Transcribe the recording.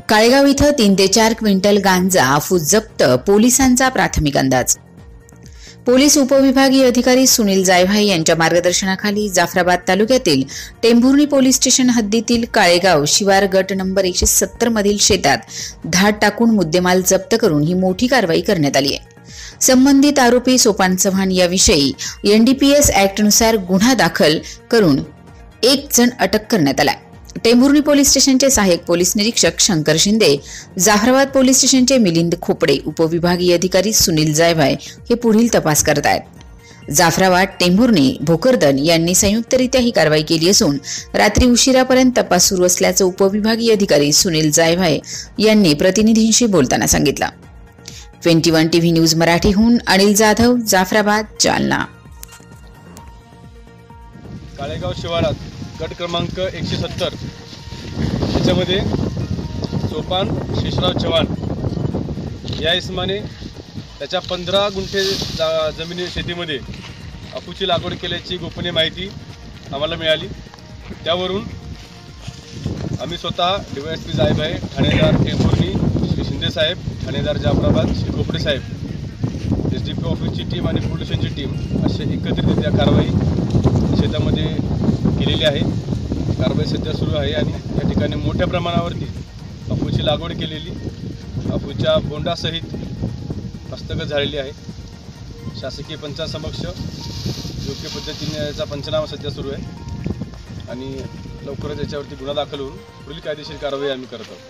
काळेगाव इथं 3 ते 4 क्विंटल गांजा अफूज जप्त, पोलिसांचा प्राथमिक अंदाज। पोलीस उपविभागीय अधिकारी सुनील जायभाई यांच्या मार्गदर्शनाखाली जाफराबाद तालुक्यातील टेंभुर्णी पोलीस स्टेशन हद्दीतील काळेगाव शिवार गट नंबर 170 मधील शेतात धाड टाकून मुद्देमाल जप्त करून ही मोठी कारवाई करण्यात आली आहे। संबंधित आरोपी सोपान चव्हाण याविषयी एनडीपीएस ॲक्टनुसार गुन्हा दाखल करून एक जण अटक करण्यात आला। टेंभुर्णी पोलीस स्टेशनचे सहाय्यक पोलीस निरीक्षक शंकर शिंदे, जाफराबाद पोलीस स्टेशनचे मिलिंद खोपडे, उपविभागीय अधिकारी सुनील जायभाई हे पुढील तपास करत आहेत। जाफराबाद, टेंभुर्णी, भोकरदन यांनी संयुक्तरित्या ही कारवाई केली असून रात्री उशिरापर्यंत तपास सुरू असल्याचं उपविभागीय अधिकारी सुनील जायभाई यांनी प्रतिनिधींशी बोलताना सांगितलं। 21 टीव्ही न्यूज मराठीहून अनिल जाधव, जाफराबाद, जालना। काळेगाव शिवारात गट क्रमांक 170 याच्यामध्ये सोपान शेषराव चव्हाण या इसमाने त्याच्या 15 गुंठे जमिनी शेतीमध्ये अफूची लागवड केल्याची गोपनीय माहिती आम्हाला मिळाली। त्यावरून आम्ही स्वतः डीवायएसपी जायभाई, ठाणेदार टेंभुर्णी श्री शिंदे साहेब, ठाणेदार जाफराबाद श्री खोपडे साहेब, एसडीपी ऑफिसची टीम आणि पोलीस स्टेशनची टीम असे एकत्रितरित्या कारवाई शेतामध्ये केलेली आहे। कारवाई सध्या सुरू आहे आणि या ठिकाणी मोठ्या प्रमाणावरती अफूची लागवड केलेली, अफूच्या बोंडासहित हस्तगत झालेली आहे। शासकीय पंचासमक्ष योग्य पद्धतीने याचा पंचनामा सध्या सुरू आहे आणि लवकरच याच्यावरती गुन्हा दाखल होऊन पुढील कायदेशीर कारवाई आम्ही करत आहोत।